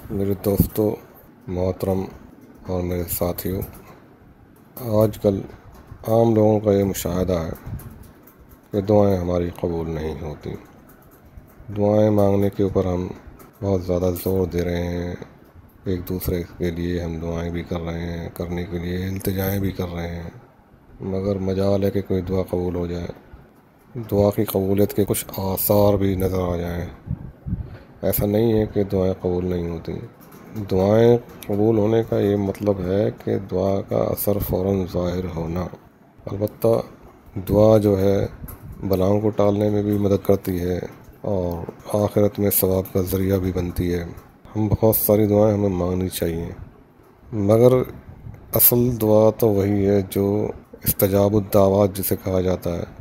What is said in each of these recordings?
میرے دوستوں محترم اور میرے ساتھیوں، آج کل عام لوگوں کا یہ مشاہدہ ہے کہ دعائیں ہماری قبول نہیں ہوتی۔ دعائیں مانگنے کے اوپر ہم بہت زیادہ زور دے رہے ہیں، ایک دوسرے کے لیے ہم دعائیں بھی کر رہے ہیں، کرنے کے لیے التجائیں بھی کر رہے ہیں، مگر مجال ہے کہ کوئی دعا قبول ہو جائے، دعا کی قبولیت کے کچھ آثار بھی نظر آ جائیں۔ ایسا نہیں ہے کہ دعائیں قبول نہیں ہوتی۔ دعائیں قبول ہونے کا یہ مطلب ہے کہ دعا کا اثر فوراً ظاہر ہونا۔ البتہ دعا جو ہے بلاؤں کو ٹالنے میں بھی مدد کرتی ہے اور آخرت میں ثواب کا ذریعہ بھی بنتی ہے۔ ہم بہت ساری دعائیں ہمیں مانگنی چاہیے، مگر اصل دعا تو وہی ہے جو استجاب الدعوات جسے کہا جاتا ہے۔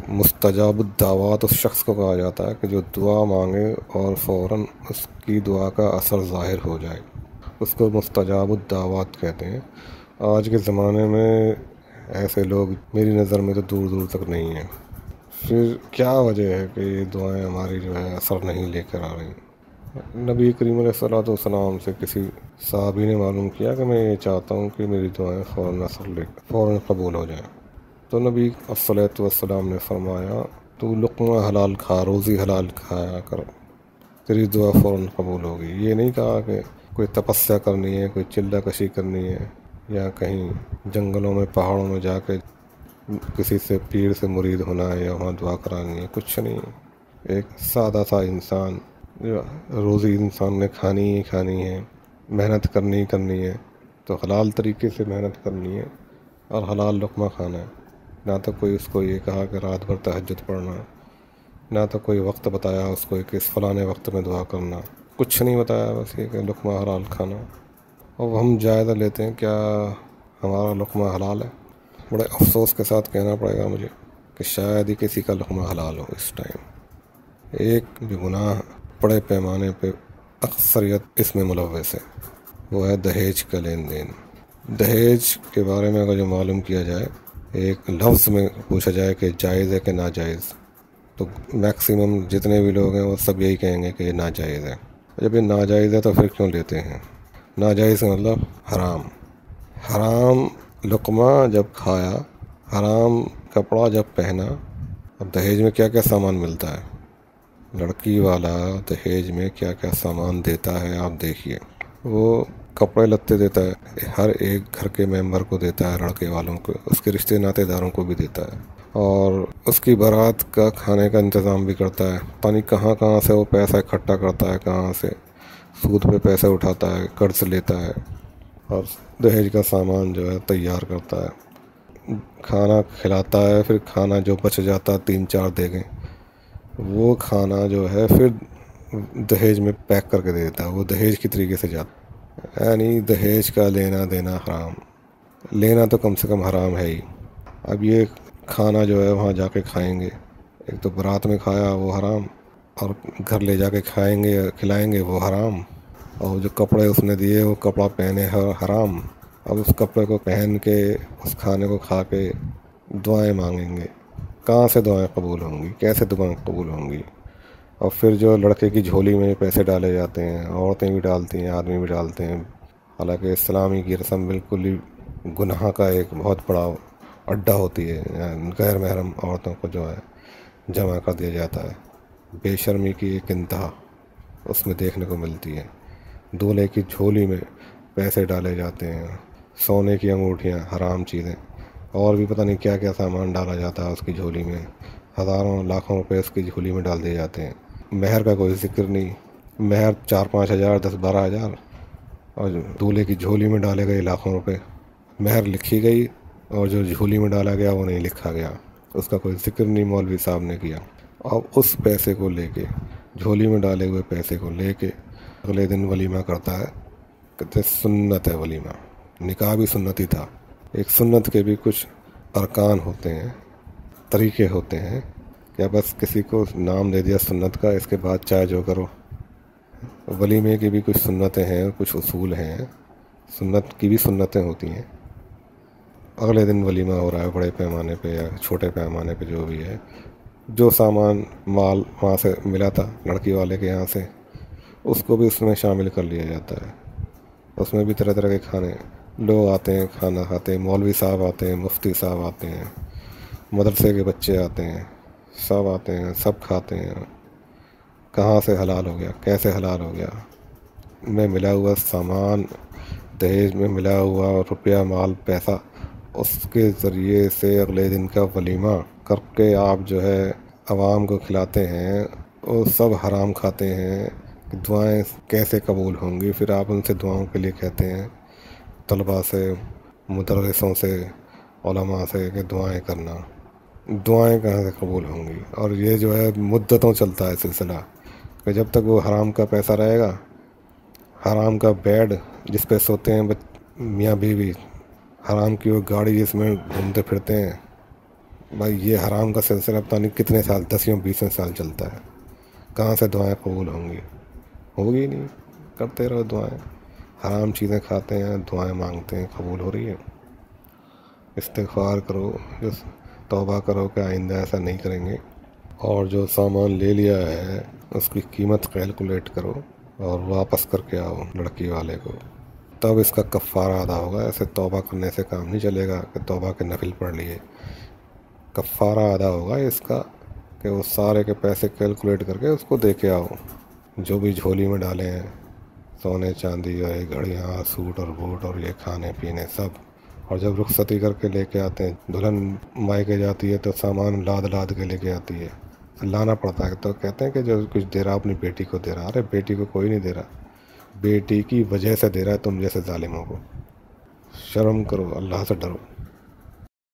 مستجاب الدعوات اس شخص کو کہا جاتا ہے کہ جو دعا مانگے اور فوراً اس کی دعا کا اثر ظاہر ہو جائے، اس کو مستجاب الدعوات کہتے ہیں۔ آج کے زمانے میں ایسے لوگ میری نظر میں تو دور دور تک نہیں ہیں۔ پھر کیا وجہ ہے کہ یہ دعائیں ہماری جو ہے اثر نہیں لے کر آ رہی؟ نبی کریم علیہ الصلوۃ والسلام سے کسی صحابی نے معلوم کیا کہ میں یہ چاہتا ہوں کہ میری دعائیں فوراً قبول ہو جائیں، تو نبی الصلوۃ والسلام نے فرمایا تو لقمہ حلال کھا، روزی حلال کھایا کر، تیری دعا فوراً قبول ہوگی۔ یہ نہیں کہا کہ کوئی تپسیا کرنی ہے، کوئی چلہ کشی کرنی ہے، یا کہیں جنگلوں میں پہاڑوں میں جا کے کسی سے پیر سے مرید ہونا ہے یا وہاں دعا کرانی ہے، کچھ نہیں۔ ایک سادہ سا انسان، روزی انسان نے کھانی ہی کھانی ہے، محنت کرنی ہے، تو حلال طریقے سے محنت کرنی ہے اور حلال لقمہ کھانا ہے۔ نہ تو کوئی اس کو یہ کہا کہ رات بھر تہجد پڑھنا، نہ تو کوئی وقت بتایا اس کو کہ اس فلاں وقت میں دعا کرنا، کچھ نہیں بتایا، بس یہ کہ لقمہ حلال کھانا۔ اور ہم جائزہ لیتے ہیں کیا ہمارا لقمہ حلال ہے؟ بڑے افسوس کے ساتھ کہنا پڑے گا مجھے کہ شاید ہی کسی کا لقمہ حلال ہو اس ٹائم۔ ایک جو گناہ بڑے پیمانے پہ اکثریت اس میں ملوث ہے، وہ ہے دہیج کا لین دین۔ دہیج کے بارے میں اگر جو معلوم کیا جائے، ایک لفظ میں پوچھا جائے کہ جائز ہے کہ ناجائز، تو میکسیمم جتنے بھی لوگ ہیں وہ سب یہی کہیں گے کہ یہ ناجائز ہے۔ جب یہ ناجائز ہے تو پھر کیوں لیتے ہیں؟ ناجائز کا مطلب حرام۔ حرام لقمہ جب کھایا، حرام کپڑا جب پہنا، اب دہیج میں کیا کیا سامان ملتا ہے؟ لڑکی والا دہیج میں کیا کیا سامان دیتا ہے آپ دیکھیے۔ وہ کپڑے لتے دیتا ہے، ہر ایک گھر کے ممبر کو دیتا ہے، لڑکے والوں کو، اس کے رشتے ناتے داروں کو بھی دیتا ہے، اور اس کی بارات کا کھانے کا انتظام بھی کرتا ہے۔ پتہ کہاں کہاں سے وہ پیسہ اکٹھا کرتا ہے، کہاں سے سود پہ پیسے اٹھاتا ہے، قرض لیتا ہے، اور دہیج کا سامان جو ہے تیار کرتا ہے، کھانا کھلاتا ہے۔ پھر کھانا جو بچ جاتا ہے 3-4 دیگیں، وہ کھانا جو ہے پھر دہیج میں پیک کر کے دے دیتا ہے، وہ دہیج کی طریقے سے جاتا ہے۔ یعنی دہیج کا لینا دینا حرام، لینا تو کم سے کم حرام ہے ہی۔ اب یہ کھانا جو ہے وہاں جا کے کھائیں گے، ایک تو برات میں کھایا وہ حرام، اور گھر لے جا کے کھائیں گے کھلائیں گے وہ حرام، اور جو کپڑے اس نے دیے وہ کپڑا پہنے حرام۔ اب اس کپڑے کو پہن کے اس کھانے کو کھا کے دعائیں مانگیں گے، کہاں سے دعائیں قبول ہوں گی؟ کیسے دعائیں قبول ہوں گی؟ اور پھر جو لڑکے کی جھولی میں پیسے ڈالے جاتے ہیں، عورتیں بھی ڈالتی ہیں، آدمی بھی ڈالتے ہیں، حالانکہ اسلامی کی رسم بالکل ہی گناہ کا ایک بہت بڑا اڈا ہوتی ہے۔ غیر محرم عورتوں کو جو ہے جمع کر دیا جاتا ہے، بے شرمی کی ایک انتہا اس میں دیکھنے کو ملتی ہے۔ دولہے کی جھولی میں پیسے ڈالے جاتے ہیں، سونے کی انگوٹھیاں، حرام چیزیں، اور بھی پتہ نہیں کیا کیا سامان ڈالا جاتا ہے اس کی جھولی میں، ہزاروں لاکھوں روپے اس کی جھولی میں ڈال دیے جاتے ہیں۔ مہر کا کوئی ذکر نہیں، مہر 4-5 ہزار 10-12 ہزار، اور دولہے کی جھولی میں ڈالے گئے لاکھوں روپے۔ مہر لکھی گئی اور جو جھولی میں ڈالا گیا وہ نہیں لکھا گیا، اس کا کوئی ذکر نہیں مولوی صاحب نے کیا۔ اب اس پیسے کو لے کے، جھولی میں ڈالے ہوئے پیسے کو لے کے اگلے دن ولیمہ کرتا ہے، کہتے سنت ہے ولیمہ۔ نکاح بھی سنت ہی تھا۔ ایک سنت کے بھی کچھ ارکان ہوتے ہیں، طریقے ہوتے ہیں، کیا بس کسی کو نام دے دیا سنت کا، اس کے بعد چاہے جو کرو؟ ولیمے کی بھی کچھ سنتیں ہیں، کچھ اصول ہیں، سنت کی بھی سنتیں ہوتی ہیں۔ اگلے دن ولیمہ ہو رہا ہے، بڑے پیمانے پہ یا چھوٹے پیمانے پہ جو بھی ہے، جو سامان مال وہاں سے ملا تھا لڑکی والے کے یہاں سے، اس کو بھی اس میں شامل کر لیا جاتا ہے۔ اس میں بھی طرح طرح کے کھانے، لوگ آتے ہیں کھانا کھاتے ہیں، مولوی صاحب آتے ہیں، مفتی صاحب آتے ہیں، مدرسے کے بچے آتے ہیں، سب آتے ہیں، سب کھاتے ہیں۔ کہاں سے حلال ہو گیا، کیسے حلال ہو گیا، میں ملا ہوا سامان، دہیج میں ملا ہوا روپیہ مال پیسہ، اس کے ذریعے سے اگلے دن کا ولیمہ کر کے آپ جو ہے عوام کو کھلاتے ہیں، وہ سب حرام کھاتے ہیں۔ دعائیں کیسے قبول ہوں گی؟ پھر آپ ان سے دعاؤں کے لیے کہتے ہیں، طلباء سے، مدرسوں سے، علماء سے کہ دعائیں کرنا، دعائیں کہاں سے قبول ہوں گی؟ اور یہ جو ہے مدتوں چلتا ہے سلسلہ، کہ جب تک وہ حرام کا پیسہ رہے گا، حرام کا بیڈ جس پہ سوتے ہیں میاں بیوی، حرام کی وہ گاڑی جس میں گھومتے پھرتے ہیں، بھائی یہ حرام کا سلسلہ پتہ نہیں کتنے سال، 10-20 سال چلتا ہے۔ کہاں سے دعائیں قبول ہوں گی؟ ہوگی نہیں۔ کرتے رہو دعائیں، حرام چیزیں کھاتے ہیں، دعائیں مانگتے ہیں، قبول ہو رہی ہے؟ استغفار کرو، توبہ کرو کہ آئندہ ایسا نہیں کریں گے، اور جو سامان لے لیا ہے اس کی قیمت کیلکولیٹ کرو اور واپس کر کے آؤ لڑکی والے کو، تب اس کا کفارہ ادا ہوگا۔ ایسے توبہ کرنے سے کام نہیں چلے گا کہ توبہ کے نفل پڑھ لیے، کفارہ ادا ہوگا اس کا کہ وہ سارے کے پیسے کیلکولیٹ کر کے اس کو دے کے آؤ، جو بھی جھولی میں ڈالے ہیں، سونے چاندی اور گھڑیاں، سوٹ اور بوٹ اور یہ کھانے پینے سب۔ اور جب رخصتی کر کے لے کے آتے ہیں، دلہن مائکے جاتی ہے تو سامان لاد لاد کے لے کے آتی ہے، لانا پڑتا ہے، تو کہتے ہیں کہ جو کچھ دے رہا اپنی بیٹی کو دے رہا۔ ارے بیٹی کو کوئی نہیں دے رہا، بیٹی کی وجہ سے دے رہا ہے تم جیسے ظالموں کو۔ شرم کرو، اللہ سے ڈرو۔